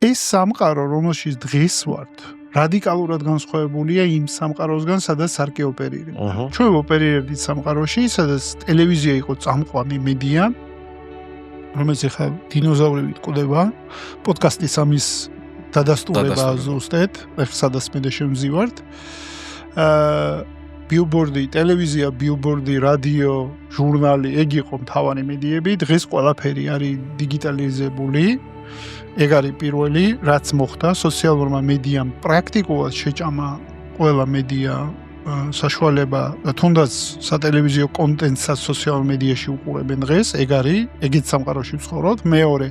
ეს სამყარო, რომელშიც დღეს ვართ, რადიკალურად განსხვავებულია იმ სამყაროსგან, სადაც სარკე ოპერირებდა. ჩვენ ოპერირებდით სამყაროში, სადაც ტელევიზია იყო წამყვანი მედია, რომელიც ახლა დინოზავრებით კვდება, პოდკასტის ამის დადასტურება ზუსტად, ახლა სადაც მე და შემზივართ. ბილბორდი, ტელევიზია, ბილბორდი, რადიო, ჟურნალი, ეგ იყო მთავარი მედიები, დღეს ყველაფერი არის დიგიტალიზებული. ეგ არის პირველი, რაც მოხდა სოციალურმა მედიამ პრაქტიკულად შეჭამა ყველა მედია საშუალება და თუნდაც სატელევიზიო კონტენტსაც სოციალურ მედიაში უყურებენ დღეს, ეგ არის, ეგეც სამყაროში ვცხოვრობთ. მეორე,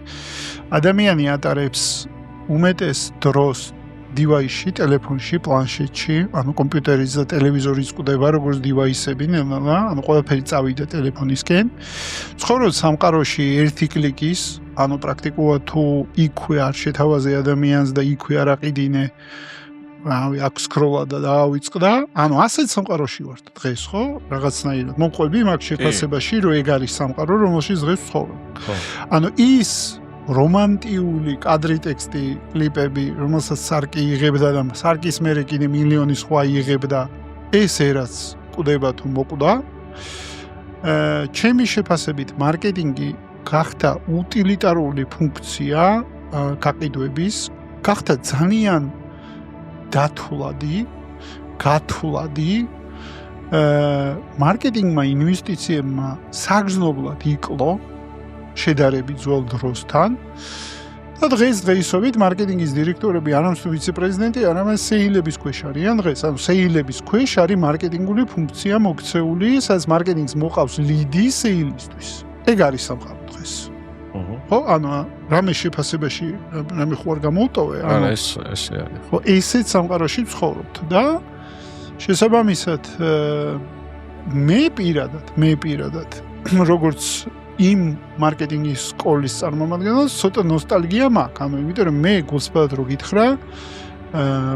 ადამიანი ატარებს უმეტეს დროს დივაისში, ტელეფონში, პლანშეტში, ანუ კომპიუტერის და ტელევიზორის ყდება როგორც დივაისები, ანუ ყველაფერი წავიდა ტელეფონისკენ. ცხოვრობ სამყაროში ერთი კლიკის, ანუ პრაქტიკულად თუ იქვე არ შეთავაზე ადამიანს და იქვე არ აყიდინე, აქ სკროლა და დაავიწყდა, ანუ ასეთ სამყაროში ვართ დღეს, ხო? რაღაცნაირად მოყვები მაგ შეფასებაში, რომ ეგ არის სამყარო, რომელშიც დღეს ვცხოვრობ. ანუ ის რომანტიული კადრი ტექსტი, კლიპები, რომელსაც სარკი იღებდა და სარკის მერე კიდე მილიონი სხვა იღებდა, ეს ერაც კვდება თუ მოკვდა. ჩემი შეფასებით მარკეტინგი გახდა უტილიტარული ფუნქცია გაყიდვების, გახდა ძალიან გათვლადი, მარკეტინგმა ინვესტიციებმა საგრძნობლად იკლო შედარებით ძველ დროსთან და დღესობით მარკეტინგის დირექტორები არამედ ვიცე-პრეზიდენტი, არამედ სეილების ქვეშ არიან დღეს. ანუ სეილების ქვეშ არის მარკეტინგული ფუნქცია მოქცეული, სადაც მარკეტინგს მოყავს ლიდი სეილისთვის. ეგ არის სამყარო დღეს. ხო, ანუ რამე შეფასებაში რამე ხო არ გამოუტოვე? ანუ ეს არის. ხო, ესეც სამყაროში ვცხოვრობთ და შესაბამისად მე პირადად როგორც იმ მარკეტინგის სკოლის წარმომადგენელს ცოტა ნოსტალგია მაქვს, ანუ იმიტომ რომ მე გულსაბრად რო გითხრა,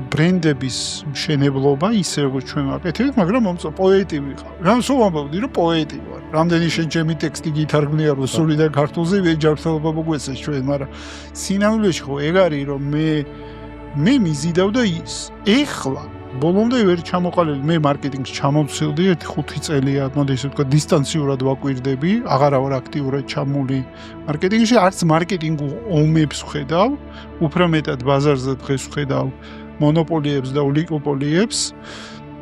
ბრენდების მშენებლობა ისე როგორც ჩვენ ვაკეთებთ, მაგრამ პოეტი ვიყავ. რამ სულ ვამბობდი რომ პოეტი ვარ. რამდენი შენ ჩემი ტექსტი გითარგმნია რომ სულიდან ქართულზე ვეჯართლობა მოგვეცეს ჩვენ, მაგრამ სინამდვილეში ხო ეგ არის რომ მე მიზიდავდა ის. ეხლა ბოლომდე ვერ ჩამოყალიბდი, მე მარკეტინგს ჩამოვცილდი 1-5 წელია, მოდი ისე ვთქვა, დისტანციურად ვაკვირდები, აღარა ვარ აქტიურად ჩამული მარკეტინგში, არც მარკეტინგ ომებს ვხედავ, უფრო მეტად ბაზარზე დღეს ვხედავ მონოპოლიებს და ოლიგოპოლიებს,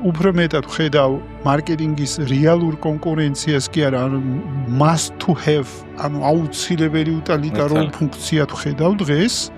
უფრო მეტად ვხედავ მარკეტინგის რეალურ კონკურენციას კი არა, must to have, ანუ აუცილებელი უტილიტარული ფუნქციად ვხედავ დღეს.